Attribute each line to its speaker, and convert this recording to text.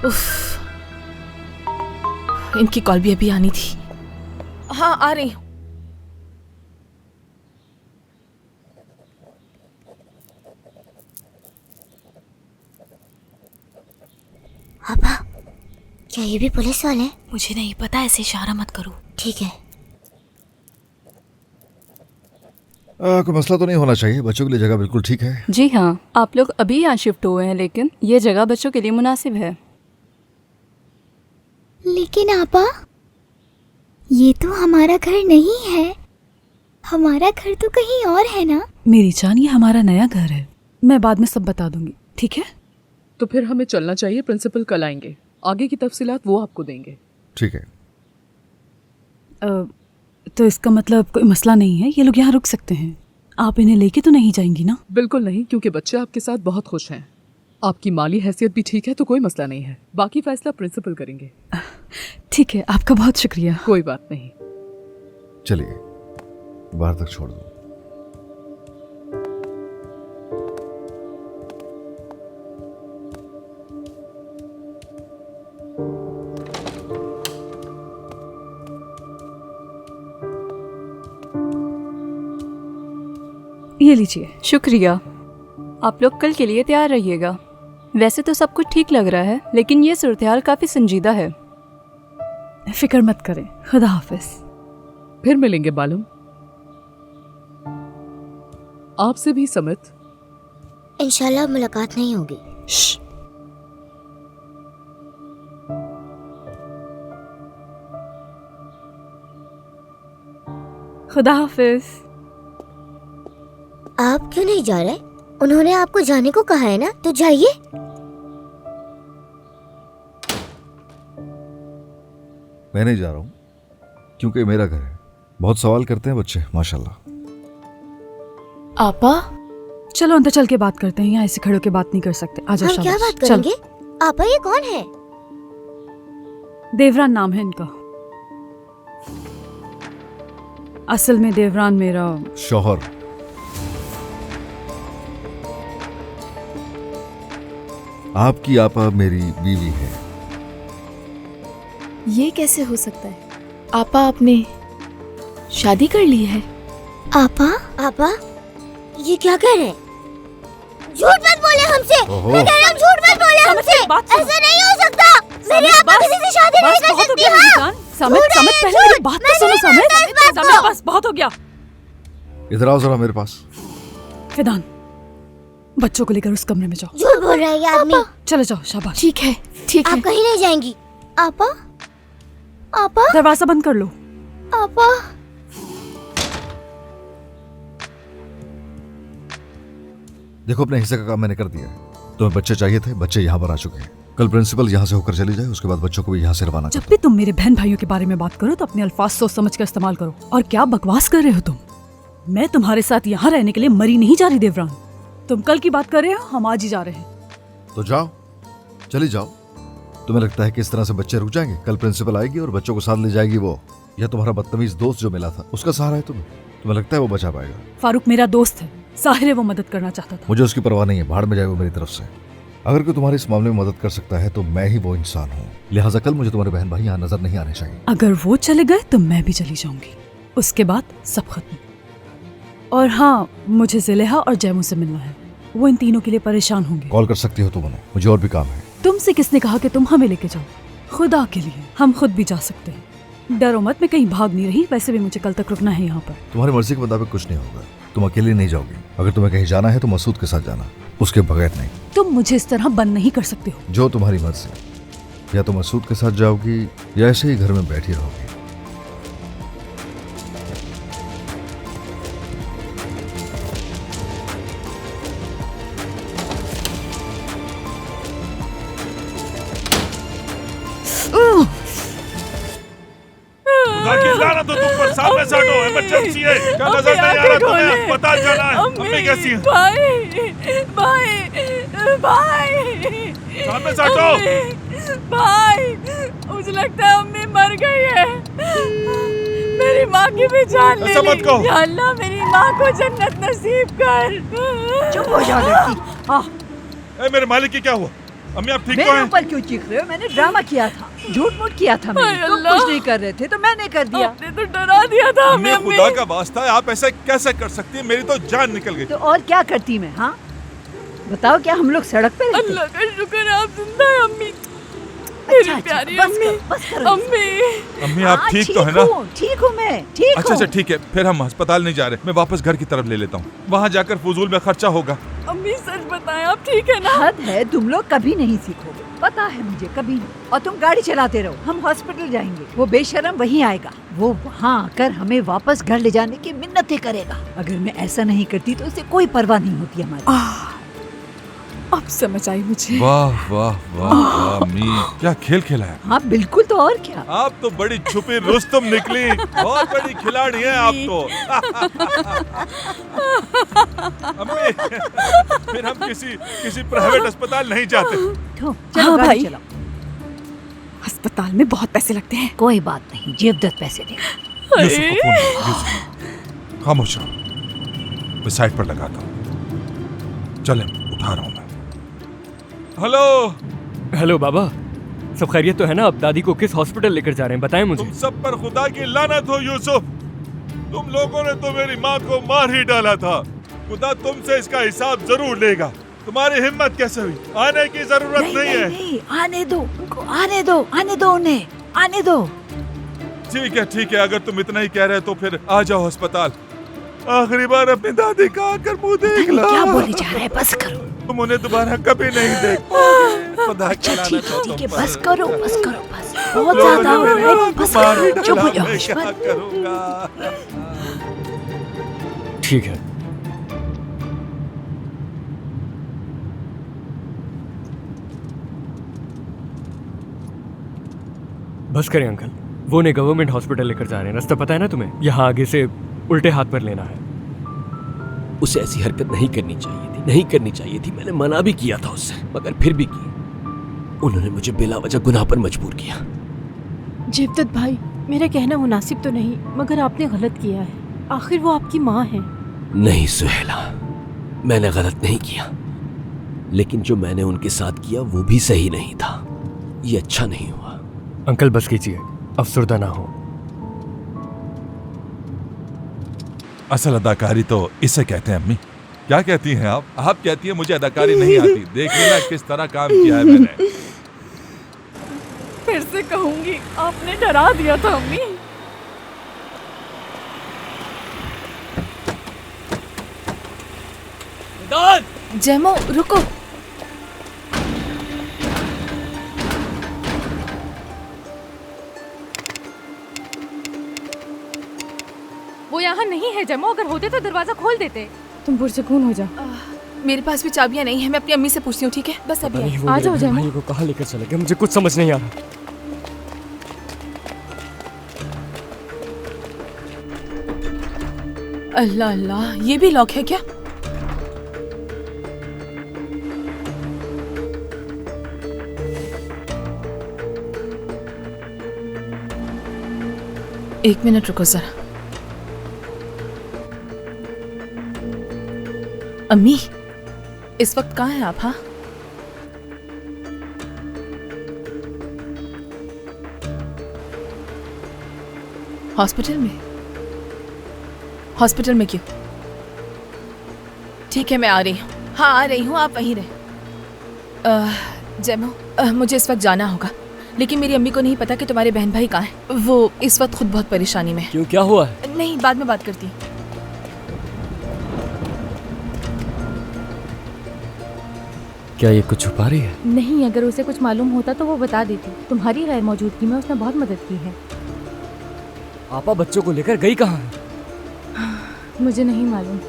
Speaker 1: उफ, इनकी कॉल भी अभी आनी थी। हाँ, आ रही हूँ।
Speaker 2: पापा, क्या ये भी पुलिस वाले हैं?
Speaker 1: मुझे नहीं पता, ऐसे इशारा मत करो।
Speaker 2: ठीक है।
Speaker 3: कोई मसला तो नहीं होना चाहिए, बच्चों के लिए जगह बिल्कुल ठीक है।
Speaker 4: जी हाँ, आप लोग अभी यहाँ शिफ्ट हुए हैं, लेकिन ये जगह बच्चों के लिए मुनासिब है।
Speaker 2: लेकिन आपा, ये तो हमारा घर नहीं है। हमारा घर तो कहीं और है ना।
Speaker 4: मेरी जान, ये हमारा नया घर है। मैं बाद में सब बता दूंगी, ठीक है?
Speaker 5: तो फिर हमें चलना चाहिए, प्रिंसिपल कल आएंगे, आगे की तफसीलात वो आपको देंगे।
Speaker 3: ठीक है।
Speaker 4: तो इसका मतलब कोई मसला नहीं है, ये लोग यहाँ रुक सकते हैं। आप इन्हें लेके तो नहीं जाएंगी ना?
Speaker 5: बिल्कुल नहीं, क्योंकि बच्चे आपके साथ बहुत खुश हैं। आपकी माली हैसियत भी ठीक है, तो कोई मसला नहीं है। बाकी फैसला प्रिंसिपल करेंगे।
Speaker 4: ठीक है, आपका बहुत शुक्रिया।
Speaker 5: कोई बात नहीं।
Speaker 3: चलिए, बाहर तक छोड़ दो।
Speaker 4: ये लीजिए। शुक्रिया। आप लोग कल के लिए तैयार रहिएगा। वैसे तो सब कुछ ठीक लग रहा है, लेकिन ये सूरत-ए-हाल काफी संजीदा है। फिक्र मत करें। खुदा हाफिज।
Speaker 5: फिर मिलेंगे बालम। आपसे भी समित।
Speaker 2: इंशाल्लाह मुलाकात नहीं होगी।
Speaker 4: खुदा हाफिज।
Speaker 2: आप क्यों नहीं जा रहे? उन्होंने आपको जाने को कहा है ना, तो जाइए।
Speaker 3: मैं नहीं जा रहा हूँ, क्योंकि मेरा घर है। बहुत सवाल करते हैं बच्चे, माशाल्लाह।
Speaker 1: आपा,
Speaker 4: चलो अंदर चल के बात करते हैं, यहाँ ऐसे खड़े होके बात नहीं कर सकते। आजा।
Speaker 2: हम क्या बात करेंगे? आपा, ये कौन है?
Speaker 4: देवरान नाम है इनका। असल में देवरान मेरा
Speaker 3: शौहर। आपकी आपा मेरी बीवी है।
Speaker 1: ये कैसे हो सकता है? आपा, आपने शादी कर ली है?
Speaker 2: आपा, आपा, ये क्या कह रहे हैं? झूठ मत बोले हमसे। मैं कह रहा हूँ, झूठ मत बोले हमसे। ऐसा नहीं हो सकता। मेरी आपा किसी से शादी नहीं कर सकती।
Speaker 4: समित, पहले मेरी बात तो सुनो। समित, बस बहुत हो गया।
Speaker 3: इधर आओ जरा मेरे पास।
Speaker 4: फिदान, बच्चों को लेकर उस कमरे में जाओ।
Speaker 2: झूठ बोल रहा है ये आदमी।
Speaker 4: चले जाओ, शाबाश।
Speaker 1: ठीक है, ठीक है।
Speaker 2: आप कहीं नहीं जाएंगी। आपा, आपा,
Speaker 4: दरवाजा बंद कर लो।
Speaker 2: आपा,
Speaker 3: देखो, अपने हिस्से का काम मैंने कर दिया है। तुम्हें बच्चे चाहिए थे, बच्चे यहाँ पर आ चुके हैं। कल प्रिंसिपल यहाँ से होकर चली जाए, उसके बाद बच्चों को भी यहाँ से रवाना कर
Speaker 4: जब भी तुम मेरे बहन भाइयों के बारे में बात करो तो अपने अल्फाज सोच समझ कर इस्तेमाल करो। और क्या बकवास कर रहे हो तुम? मैं तुम्हारे साथ यहाँ रहने के लिए मरी नहीं जा रही देवरान। तुम कल की बात कर रहे हो, हम आज ही जा रहे हैं।
Speaker 3: तो जाओ, चली जाओ। तुम्हें लगता है कि इस तरह से बच्चे रुक जाएंगे? कल प्रिंसिपल आएगी और बच्चों को साथ ले जाएगी वो। या तुम्हारा बदतमीज दोस्त जो मिला था, उसका सहारा है तुम्हें लगता है वो बचा पाएगा?
Speaker 4: फारूक मेरा दोस्त है, साहिर वो मदद करना चाहता था।
Speaker 3: मुझे उसकी परवाह नहीं है, भाड़ में जाए वो मेरी तरफ से। अगर कोई तुम्हारी इस मामले में मदद कर सकता है तो मैं ही वो इंसान हूँ। लिहाजा कल मुझे तुम्हारे बहन भाई यहाँ नजर नहीं आने चाहिए।
Speaker 4: अगर वो चले गए तो मैं भी चली जाऊंगी, उसके बाद सब खत्म। और हाँ, मुझे ज़ुलेहा और जैमू से मिलना है, वो इन तीनों के लिए परेशान होंगे।
Speaker 3: कॉल कर सकती हो तुम उन्हें, मुझे और भी काम है।
Speaker 4: तुमसे किसने कहा कि तुम हमें लेके जाओ? खुदा के लिए हम खुद भी जा सकते हैं। डरो मत, मैं कहीं भाग नहीं रही। वैसे भी मुझे कल तक रुकना है यहाँ पर।
Speaker 3: तुम्हारी मर्जी के मुताबिक कुछ नहीं होगा। तुम अकेले नहीं जाओगी। अगर तुम्हें कहीं जाना है तो मसूद के साथ जाना, उसके बगैर नहीं।
Speaker 4: तुम मुझे इस तरह बंद नहीं कर सकते हो।
Speaker 3: जो तुम्हारी मर्जी। या तो मसूद के साथ जाओगी या ऐसे ही घर में बैठी रहोगी।
Speaker 6: सामने से हटो, इमरजेंसी है। क्या नजर नहीं आ रहा तुम्हें? अस्पताल जाना है। अम्मी कैसी है?
Speaker 4: भाई
Speaker 6: सामने से हटो।
Speaker 4: भाई, मुझे लगता है अम्मी मर गई है। मेरी माँ की भी जान ले ली। या अल्लाह, मेरी माँ को जन्नत नसीब कर।
Speaker 2: चुप हो जाओ लड़की।
Speaker 6: मेरे मालिक की क्या हुआ? अम्मी आप ठीक तो
Speaker 7: मेरे
Speaker 6: हैं?
Speaker 7: ऊपर क्यों चीख रहे हो? मैंने ड्रामा किया था, झूठ मूठ किया था मैंने। तुम कुछ नहीं कर रहे थे तो मैंने कर दिया।
Speaker 5: आपने तो डरा दिया था हमें।
Speaker 6: अम्मी खुदा का वास्ता है, आप ऐसे कैसे कर सकती हैं? मेरी तो जान निकल गई।
Speaker 7: तो और क्या करती मैं? हाँ बताओ, क्या हम लोग सड़क पे रहते?
Speaker 5: अल्लाह का शुक्र है आप जिंदा है अम्मी।
Speaker 7: अच्छा,
Speaker 5: मेरी प्यारी
Speaker 7: बस
Speaker 5: अम्मी।
Speaker 7: करो, बस करो।
Speaker 5: अम्मी
Speaker 6: अम्मी आप ठीक तो है ना?
Speaker 7: ठीक हूँ मैं, ठीक
Speaker 6: अच्छा
Speaker 7: हूँ।
Speaker 6: अच्छा ठीक है, फिर हम अस्पताल नहीं जा रहे, मैं वापस घर की तरफ ले लेता हूँ। वहाँ जाकर फजूल में खर्चा होगा।
Speaker 5: अम्मी सच बताएं आप ठीक है ना?
Speaker 7: हद है, तुम लोग कभी नहीं सीखोगे, पता है मुझे, कभी नहीं। और तुम गाड़ी चलाते रहो, हम हॉस्पिटल जाएंगे। वो बेशरम वहीं आएगा, वो वहाँ आकर हमें वापस घर ले जाने की मिन्नतें करेगा। अगर मैं ऐसा नहीं करती तो उसे कोई परवाह नहीं होती हमारी।
Speaker 1: अब समझ आई मुझे।
Speaker 6: वाह वाह वाह वाह अम्मी, क्या खेल खेला है।
Speaker 7: हाँ बिल्कुल, तो और क्या।
Speaker 6: आप तो बड़ी छुपी रुस्तम निकली, बहुत बड़ी खिलाड़ी हैं आप तो। अम्मी फिर हम किसी प्राइवेट अस्पताल नहीं जाते।
Speaker 7: चलो
Speaker 1: हाँ
Speaker 7: गाड़ी
Speaker 1: भाई।
Speaker 7: चलाओ।
Speaker 1: अस्पताल में बहुत पैसे लगते हैं।
Speaker 7: कोई बात नहीं, जेबदत पैसे देगा।
Speaker 6: यूसुफ को फोन करो, यूसुफ। खामोश रहो, मैं साइड पर लगाता हूँ। चले, उठा रहा हूँ मैं। हेलो
Speaker 8: हेलो बाबा, सब खैरियत तो है ना? अब दादी को किस हॉस्पिटल लेकर जा रहे हैं, बताएं मुझे।
Speaker 6: तुम सब पर खुदा की लानत हो यूसुफ, तुम लोगों ने तो मेरी माँ को मार ही डाला था। खुदा तुमसे इसका हिसाब जरूर लेगा। तुम्हारी हिम्मत कैसे हुई? आने की जरूरत नहीं है।
Speaker 7: नहीं, आने दो उनको, आने दो उन्हें, आने दो।
Speaker 6: ठीक है, अगर तुम इतना ही कह रहे हो तो फिर आ जाओ अस्पताल। आखिरी बार अपनी दादी का आकर मुंह देख ला।
Speaker 7: क्या बोले जा रहा है? बस करो।
Speaker 6: तुम उन्हें दोबारा कभी नहीं देख पाओगे। खुदा की
Speaker 7: अच्छा
Speaker 6: लानत हो
Speaker 7: ठीक है,
Speaker 6: तुम पर।
Speaker 7: बस करो, बस बहुत
Speaker 6: लोगों
Speaker 7: ज्यादा
Speaker 6: ने
Speaker 7: हो
Speaker 6: मेरी
Speaker 7: रहा
Speaker 6: माँ
Speaker 7: है,
Speaker 6: को
Speaker 7: बस
Speaker 6: मार ही
Speaker 7: करो, चुप हो
Speaker 6: डाला,
Speaker 7: जाओ।
Speaker 6: मैं क्या करूंगा?
Speaker 8: ठीक है। बस करें अंकल, वो ने गवर्नमेंट हॉस्पिटल लेकर जा रहे हैं। रास्ता पता है ना तुम्हें? यहाँ आगे से उल्टे हाथ पर लेना है।
Speaker 9: उसे ऐसी हरकत नहीं करनी चाहिए थी। मैंने मना भी किया था उससे, मगर फिर भी की। उन्होंने मुझे बिला वजह गुनाह पर मजबूर किया।
Speaker 10: जेबदत भाई, मेरा कहना मुनासिब तो नहीं, मगर आपने गलत किया है। आखिर वो आपकी माँ है।
Speaker 9: नहीं सुहेला, मैंने गलत नहीं किया, लेकिन जो मैंने उनके साथ किया वो भी सही नहीं था। ये अच्छा नहीं हुआ।
Speaker 8: अंकल बस कीजिए, अफसरदा ना हो।
Speaker 6: असल अदाकारी तो इसे कहते हैं अम्मी। क्या कहती हैं आप? आप कहती हैं मुझे अदाकारी नहीं आती। देख लेना किस तरह काम किया है मैंने।
Speaker 5: फिर से कहूंगी, आपने डरा दिया था अम्मी।
Speaker 1: जैमो रुको।
Speaker 10: वो यहाँ नहीं है जमो, अगर होते तो दरवाजा खोल देते। तुम पुरसकून हो जाओ।
Speaker 1: मेरे पास भी चाबियां नहीं है, मैं अपनी अम्मी से पूछती हूँ, ठीक है? बस अभी आई।
Speaker 10: आ जाओ जैमो।
Speaker 8: भाई को कहाँ लेकर चले गए, मुझे कुछ समझ नहीं आ रहा।
Speaker 1: अल्लाह अल्लाह, ये भी लॉक है क्या? एक मिनट रुको जरा। अम्मी, इस वक्त कहाँ हैं आप? हाँ, हॉस्पिटल में? हॉस्पिटल में क्यों? ठीक है, मैं आ रही हूँ। हाँ आ रही हूँ, आप वहीं रहे। जैमो, मुझे इस वक्त जाना होगा, लेकिन मेरी अम्मी को नहीं पता कि तुम्हारे बहन भाई कहाँ हैं। वो इस वक्त खुद बहुत परेशानी में है।
Speaker 8: क्यों, क्या हुआ है?
Speaker 1: नहीं, बाद में बात करती हूँ।
Speaker 8: क्या ये कुछ छुपा रही है?
Speaker 10: नहीं, अगर उसे कुछ मालूम होता तो वो बता देती। तुम्हारी गैर मौजूदगी में उसने बहुत मदद की है।
Speaker 8: आपा बच्चों को लेकर गई कहाँ है?
Speaker 10: मुझे नहीं मालूम।